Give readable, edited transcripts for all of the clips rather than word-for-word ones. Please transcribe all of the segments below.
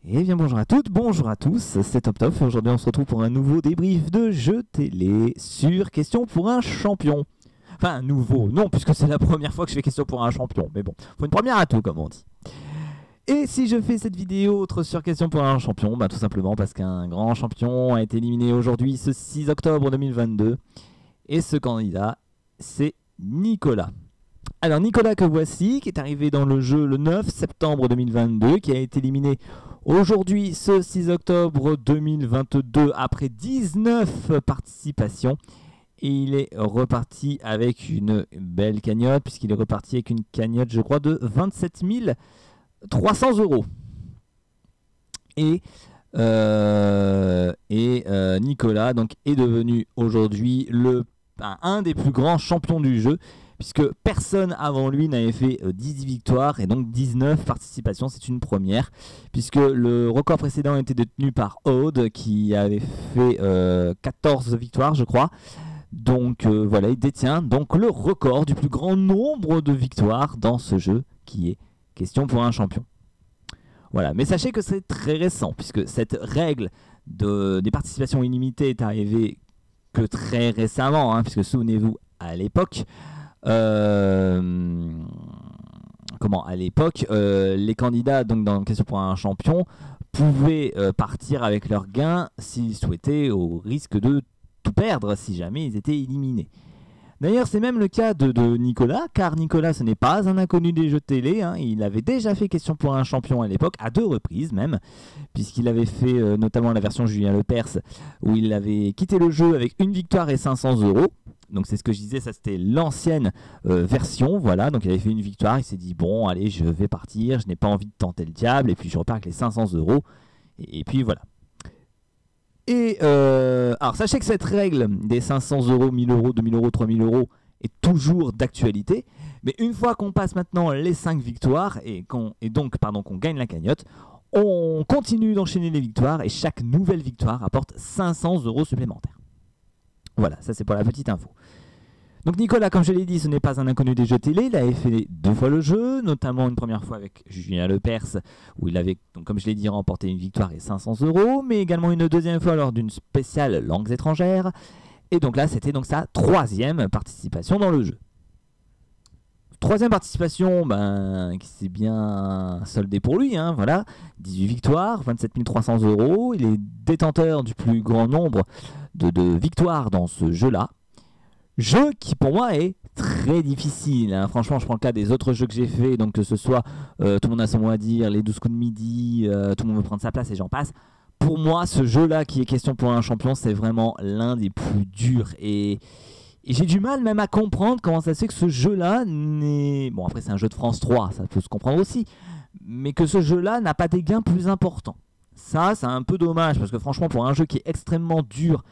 Eh bien bonjour à toutes, bonjour à tous, c'est Top Top. Aujourd'hui on se retrouve pour un nouveau débrief de jeux télé sur Question pour un champion. Enfin nouveau, non, puisque c'est la première fois que je fais Question pour un champion. Mais bon, faut une première à tout comme on dit. Et si je fais cette vidéo autre sur Question pour un champion, tout simplement parce qu'un grand champion a été éliminé aujourd'hui ce 6 octobre 2022. Et ce candidat, c'est Nicolas. Alors Nicolas que voici, qui est arrivé dans le jeu le 9 septembre 2022, qui a été éliminé aujourd'hui ce 6 octobre 2022 après 19 participations. Et il est reparti avec une belle cagnotte, puisqu'il est reparti avec une cagnotte, je crois, de 27 300 euros. Et Nicolas donc, est devenu aujourd'hui un des plus grands champions du jeu, puisque personne avant lui n'avait fait 18 victoires et donc 19 participations. C'est une première, puisque le record précédent était détenu par Aude, qui avait fait 14 victoires, je crois. Donc voilà, il détient donc le record du plus grand nombre de victoires dans ce jeu, qui est Question pour un champion. Voilà, mais sachez que c'est très récent, puisque cette règle des participations illimitées est arrivée que très récemment, hein, puisque souvenez-vous, à l'époque, les candidats donc dans Question pour un champion pouvaient partir avec leurs gains s'ils souhaitaient, au risque de tout perdre si jamais ils étaient éliminés. D'ailleurs, c'est même le cas de Nicolas, car Nicolas, ce n'est pas un inconnu des jeux de télé, hein. Il avait déjà fait Question pour un champion à l'époque, à 2 reprises même, puisqu'il avait fait notamment la version Julien Lepers, où il avait quitté le jeu avec une victoire et 500 euros. Donc c'est ce que je disais, ça c'était l'ancienne version, voilà. Donc il avait fait une victoire, il s'est dit, bon, allez, je vais partir, je n'ai pas envie de tenter le diable, et puis je repars avec les 500 euros, et puis voilà. Et alors sachez que cette règle des 500 euros, 1000 euros, 2000 euros, 3000 euros est toujours d'actualité. Mais une fois qu'on passe maintenant les 5 victoires et qu'on gagne la cagnotte, on continue d'enchaîner les victoires et chaque nouvelle victoire apporte 500 euros supplémentaires. Voilà, ça c'est pour la petite info. Donc Nicolas, comme je l'ai dit, ce n'est pas un inconnu des jeux télé. Il avait fait 2 fois le jeu, notamment une première fois avec Julien Lepers, où il avait, donc, comme je l'ai dit, remporté une victoire et 500 euros, mais également une deuxième fois lors d'une spéciale langues étrangères. Et donc là, c'était donc sa 3e participation dans le jeu. 3e participation, qui s'est bien soldée pour lui, hein, voilà. 18 victoires, 27 300 euros. Il est détenteur du plus grand nombre de victoires dans ce jeu-là. Jeu qui pour moi est très difficile, hein. Franchement, je prends le cas des autres jeux que j'ai fait, donc que ce soit Tout le monde a son mot à dire, les 12 coups de midi, Tout le monde veut prendre sa place et j'en passe. Pour moi, ce jeu-là qui est Question pour un champion, c'est vraiment l'un des plus durs. Et j'ai du mal même à comprendre comment ça se fait que ce jeu-là n'est... Bon, après c'est un jeu de France 3, ça peut se comprendre aussi. Mais que ce jeu-là n'a pas des gains plus importants. Ça, c'est un peu dommage, parce que franchement, pour un jeu qui est extrêmement dur,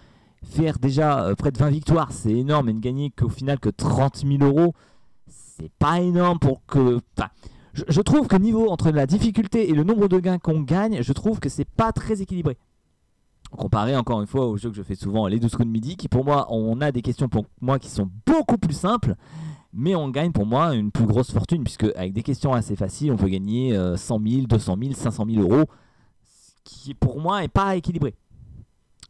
faire déjà près de 20 victoires, c'est énorme, et ne gagner qu'au final que 30 000 euros, c'est pas énorme pour que... Enfin, je trouve que niveau entre la difficulté et le nombre de gains qu'on gagne, je trouve que c'est pas très équilibré. Comparé encore une fois aux jeux que je fais souvent, les 12 coups de midi, qui pour moi, on a des questions pour moi qui sont beaucoup plus simples, mais on gagne pour moi une plus grosse fortune, puisque avec des questions assez faciles, on peut gagner 100 000, 200 000, 500 000 euros, ce qui pour moi n'est pas équilibré.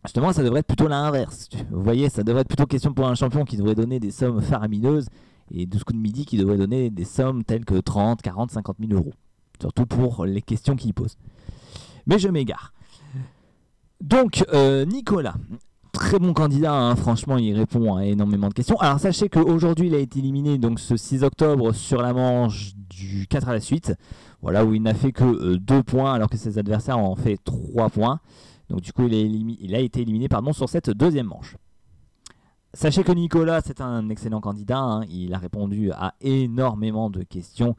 Justement, ça devrait être plutôt l'inverse. Vous voyez, ça devrait être plutôt Question pour un champion qui devrait donner des sommes faramineuses, et 12 coups de midi qui devrait donner des sommes telles que 30, 40, 50 000 euros. Surtout pour les questions qu'il pose. Mais je m'égare. Donc, Nicolas, très bon candidat, hein. Franchement, il répond à énormément de questions. Alors, sachez qu'aujourd'hui, il a été éliminé donc, ce 6 octobre sur la manche du 4 à la suite. Voilà, où il n'a fait que 2 points, alors que ses adversaires en ont fait 3 points. Donc du coup, il a été éliminé sur cette 2e manche. Sachez que Nicolas, c'est un excellent candidat, hein. Il a répondu à énormément de questions.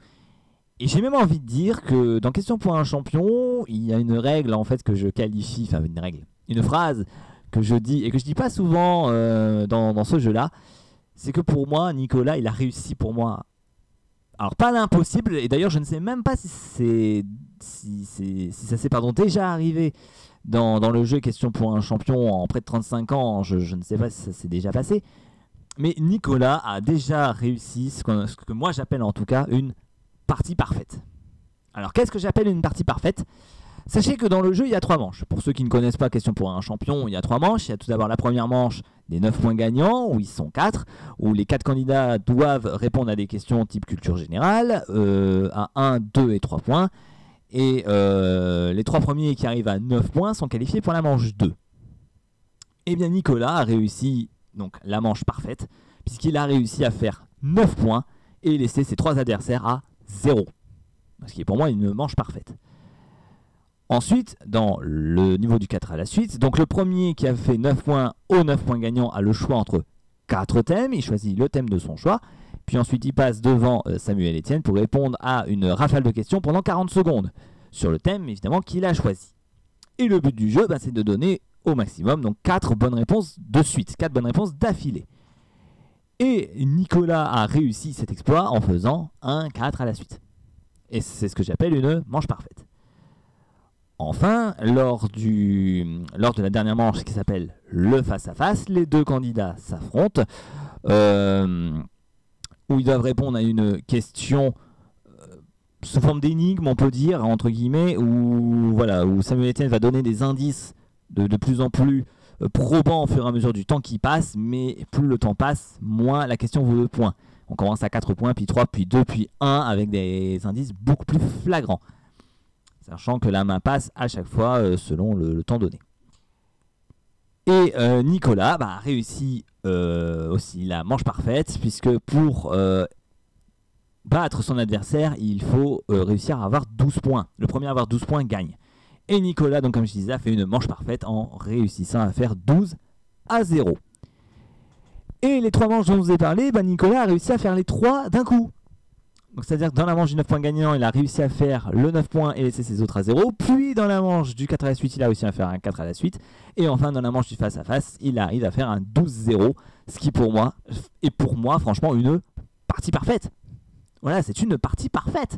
Et j'ai même envie de dire que dans Question pour un champion, il y a une règle en fait que je qualifie, enfin une règle, une phrase que je dis et que je dis pas souvent dans ce jeu-là. C'est que pour moi, Nicolas, il a réussi pour moi. Alors pas l'impossible, et d'ailleurs je ne sais même pas si ça s'est déjà arrivé dans le jeu Question pour un champion en près de 35 ans, je ne sais pas si ça s'est déjà passé. Mais Nicolas a déjà réussi ce que moi j'appelle en tout cas une partie parfaite. Alors qu'est-ce que j'appelle une partie parfaite? Sachez que dans le jeu, il y a 3 manches. Pour ceux qui ne connaissent pas Question pour un champion, il y a 3 manches. Il y a tout d'abord la première manche des 9 points gagnants, où ils sont 4, où les 4 candidats doivent répondre à des questions type culture générale, à 1, 2 et 3 points. Et les 3 premiers qui arrivent à 9 points sont qualifiés pour la manche 2. Et bien Nicolas a réussi donc la manche parfaite, puisqu'il a réussi à faire 9 points et laisser ses 3 adversaires à 0. Ce qui est pour moi une manche parfaite. Ensuite, dans le niveau du 4 à la suite, donc le premier qui a fait 9 points aux 9 points gagnants a le choix entre 4 thèmes. Il choisit le thème de son choix. Puis ensuite, il passe devant Samuel Etienne pour répondre à une rafale de questions pendant 40 secondes sur le thème, évidemment, qu'il a choisi. Et le but du jeu, c'est de donner au maximum donc 4 bonnes réponses de suite, 4 bonnes réponses d'affilée. Et Nicolas a réussi cet exploit en faisant un 4 à la suite. Et c'est ce que j'appelle une manche parfaite. Enfin, lors de la dernière manche qui s'appelle le face-à-face, les 2 candidats s'affrontent, où ils doivent répondre à une question sous forme d'énigme, on peut dire, entre guillemets, où Samuel Etienne va donner des indices de plus en plus probants au fur et à mesure du temps qui passe, mais plus le temps passe, moins la question vaut 2 points. On commence à 4 points, puis 3, puis 2, puis 1, avec des indices beaucoup plus flagrants. Sachant que la main passe à chaque fois selon le temps donné. Et Nicolas a réussi aussi la manche parfaite, puisque pour battre son adversaire, il faut réussir à avoir 12 points. Le premier à avoir 12 points gagne. Et Nicolas, donc comme je disais, a fait une manche parfaite en réussissant à faire 12-0. Et les 3 manches dont je vous ai parlé, Nicolas a réussi à faire les 3 d'un coup. Donc c'est-à-dire que dans la manche du 9 points gagnant, il a réussi à faire le 9 points et laisser ses autres à 0. Puis dans la manche du 4 à la suite, il a réussi à faire un 4 à la suite. Et enfin dans la manche du face-à-face, il arrive à faire un 12-0. Ce qui pour moi franchement une partie parfaite. Voilà, c'est une partie parfaite.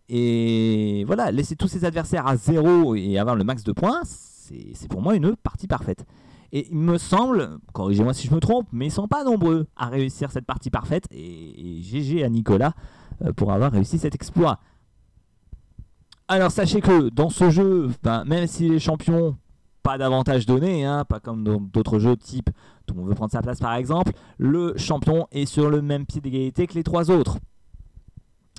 Et voilà, laisser tous ses adversaires à 0 et avoir le max de points, c'est pour moi une partie parfaite. Et il me semble, corrigez-moi si je me trompe, mais ils ne sont pas nombreux à réussir cette partie parfaite. Et GG à Nicolas pour avoir réussi cet exploit. Alors sachez que dans ce jeu, même si les champions, pas d'avantage donné, pas comme dans d'autres jeux type tout le monde veut prendre sa place par exemple, le champion est sur le même pied d'égalité que les 3 autres.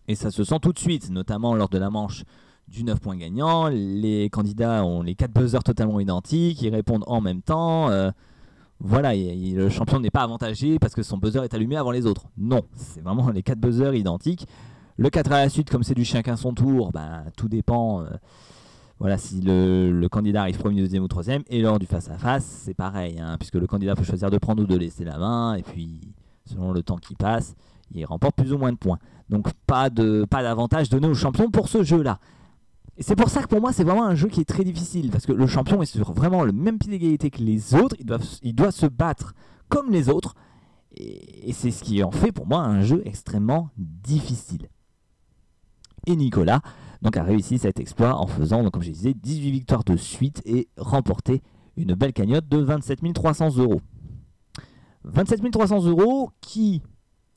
Et ça se sent tout de suite, notamment lors de la manche du 9 points gagnant. Les candidats ont les 4 buzzers totalement identiques, ils répondent en même temps. Le champion n'est pas avantagé parce que son buzzer est allumé avant les autres. Non, c'est vraiment les 4 buzzers identiques. Le 4 à la suite, comme c'est du chacun son tour, tout dépend si le candidat arrive premier, deuxième ou troisième. Et lors du face-à-face, c'est pareil, puisque le candidat peut choisir de prendre ou de laisser la main. Et puis, selon le temps qui passe, il remporte plus ou moins de points. Donc pas d'avantage donné au champion pour ce jeu-là. Et c'est pour ça que pour moi, c'est vraiment un jeu qui est très difficile. Parce que le champion est sur vraiment le même pied d'égalité que les autres. Il doit se battre comme les autres. Et c'est ce qui en fait pour moi un jeu extrêmement difficile. Et Nicolas a réussi cet exploit en faisant, comme je disais, 18 victoires de suite et remporté une belle cagnotte de 27 300 €. 27 300 € qui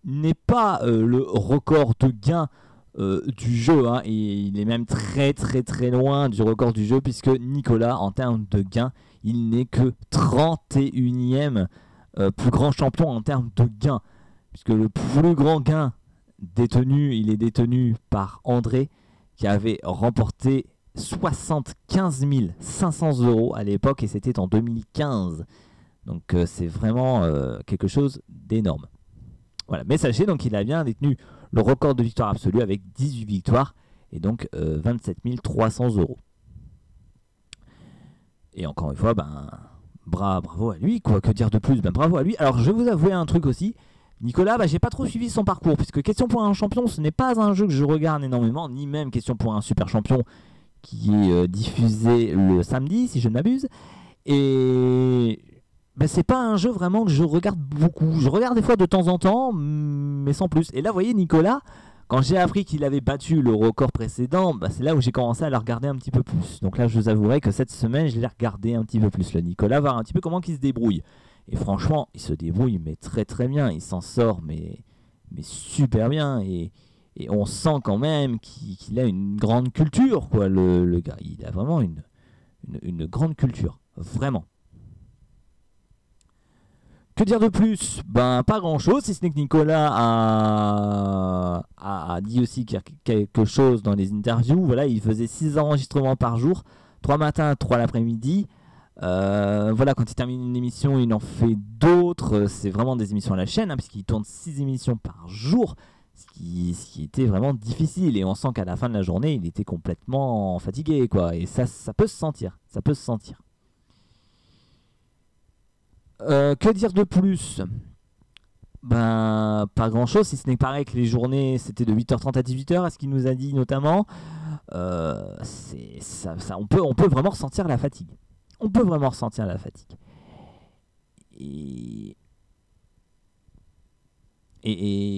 n'est pas le record de gain du jeu, et il est même très très très loin du record du jeu, puisque Nicolas, en termes de gains, il n'est que 31e plus grand champion en termes de gains, puisque le plus grand gain il est détenu par André, qui avait remporté 75 500 € à l'époque, et c'était en 2015. Donc c'est vraiment quelque chose d'énorme. Voilà. Mais sachez donc qu'il a bien détenu le record de victoire absolue avec 18 victoires et donc 27 300 €. Et encore une fois, bravo à lui, quoi, que dire de plus, bravo à lui. Alors je vais vous avouer un truc aussi, Nicolas, j'ai pas trop suivi son parcours, puisque Question pour un champion, ce n'est pas un jeu que je regarde énormément, ni même Question pour un super champion qui est diffusé le samedi, si je ne m'abuse. Et c'est pas un jeu vraiment que je regarde beaucoup. Je regarde des fois de temps en temps, mais sans plus. Et là, vous voyez, Nicolas, quand j'ai appris qu'il avait battu le record précédent, c'est là où j'ai commencé à le regarder un petit peu plus. Donc là, je vous avouerai que cette semaine, je l'ai regardé un petit peu plus, le Nicolas, voir un petit peu comment il se débrouille. Et franchement, il se débrouille, mais très très bien. Il s'en sort, mais super bien. Et Et on sent quand même qu'il a une grande culture, quoi, le gars. Il a vraiment une grande culture, vraiment. Que dire de plus? Ben, pas grand chose, si ce n'est que Nicolas a dit aussi quelque chose dans les interviews. Voilà, il faisait 6 enregistrements par jour, 3 matins, 3 l'après-midi. Voilà, quand il termine une émission, il en fait d'autres. C'est vraiment des émissions à la chaîne, hein, puisqu'il tourne 6 émissions par jour, ce qui était vraiment difficile. Et on sent qu'à la fin de la journée, il était complètement fatigué, quoi. Et ça peut se sentir, ça peut se sentir. Que dire de plus? Ben, pas grand chose, si ce n'est que pareil que les journées c'était de 8h30 à 18h, à ce qu'il nous a dit notamment. On peut vraiment ressentir la fatigue. On peut vraiment ressentir la fatigue. Et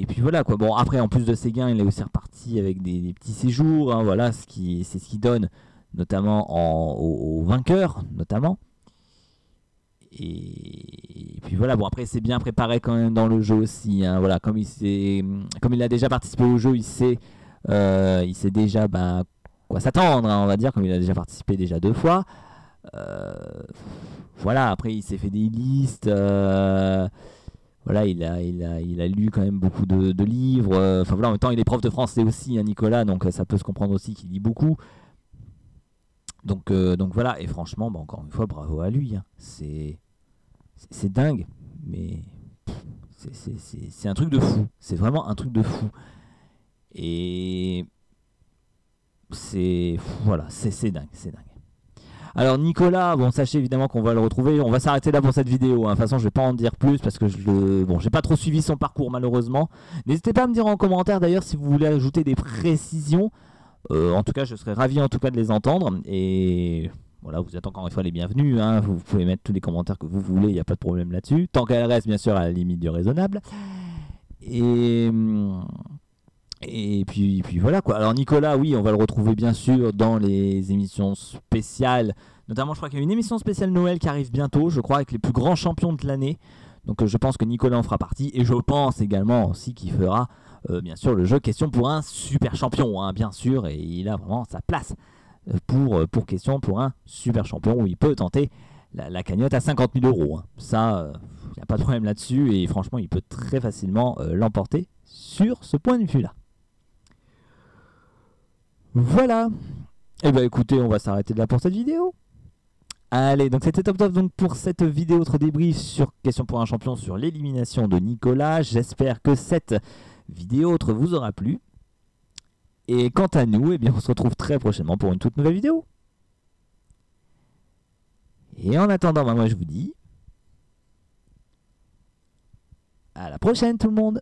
puis voilà quoi. Bon, après, en plus de ses gains, il est aussi reparti avec des petits séjours. Hein, voilà, c'est ce qui donne notamment aux vainqueurs, notamment. Et puis voilà, bon après c'est bien préparé quand même dans le jeu aussi, hein, voilà, comme il a déjà participé au jeu, il sait déjà quoi s'attendre, hein, on va dire, comme il a déjà participé déjà 2 fois. Voilà, après il s'est fait des listes, voilà, il a lu quand même beaucoup de livres, enfin voilà, en même temps il est prof de français aussi, hein, Nicolas, donc ça peut se comprendre aussi qu'il lit beaucoup. Donc voilà, et franchement, encore une fois, bravo à lui, hein. C'est dingue, mais c'est un truc de fou. C'est vraiment un truc de fou. Et voilà, c'est dingue, c'est dingue. Alors Nicolas, bon, sachez évidemment qu'on va le retrouver. On va s'arrêter là pour cette vidéo, hein. De toute façon, je vais pas en dire plus parce que j'ai pas trop suivi son parcours malheureusement. N'hésitez pas à me dire en commentaire d'ailleurs si vous voulez ajouter des précisions. En tout cas, je serais ravi en tout cas de les entendre. Et voilà, vous êtes encore une fois les bienvenus, hein. Vous pouvez mettre tous les commentaires que vous voulez, il n'y a pas de problème là-dessus. Tant qu'elle reste bien sûr à la limite du raisonnable. Et puis voilà quoi. Alors Nicolas, oui, on va le retrouver bien sûr dans les émissions spéciales. Notamment, je crois qu'il y a une émission spéciale Noël qui arrive bientôt, je crois, avec les plus grands champions de l'année. Donc je pense que Nicolas en fera partie. Et je pense également aussi qu'il fera bien sûr le jeu question pour un super champion, hein, bien sûr. Et il a vraiment sa place pour question pour un super champion où il peut tenter la cagnotte à 50 000 €. Hein. Ça, il n'y a pas de problème là-dessus. Et franchement, il peut très facilement l'emporter sur ce point de vue-là. Voilà. Et bah écoutez, on va s'arrêter de là pour cette vidéo. Allez, donc c'était top donc pour cette vidéo, autre débrief sur question pour un champion sur l'élimination de Nicolas. J'espère que cette vidéo autre vous aura plu. Et quant à nous, eh bien, on se retrouve très prochainement pour une toute nouvelle vidéo. Et en attendant, moi je vous dis à la prochaine tout le monde.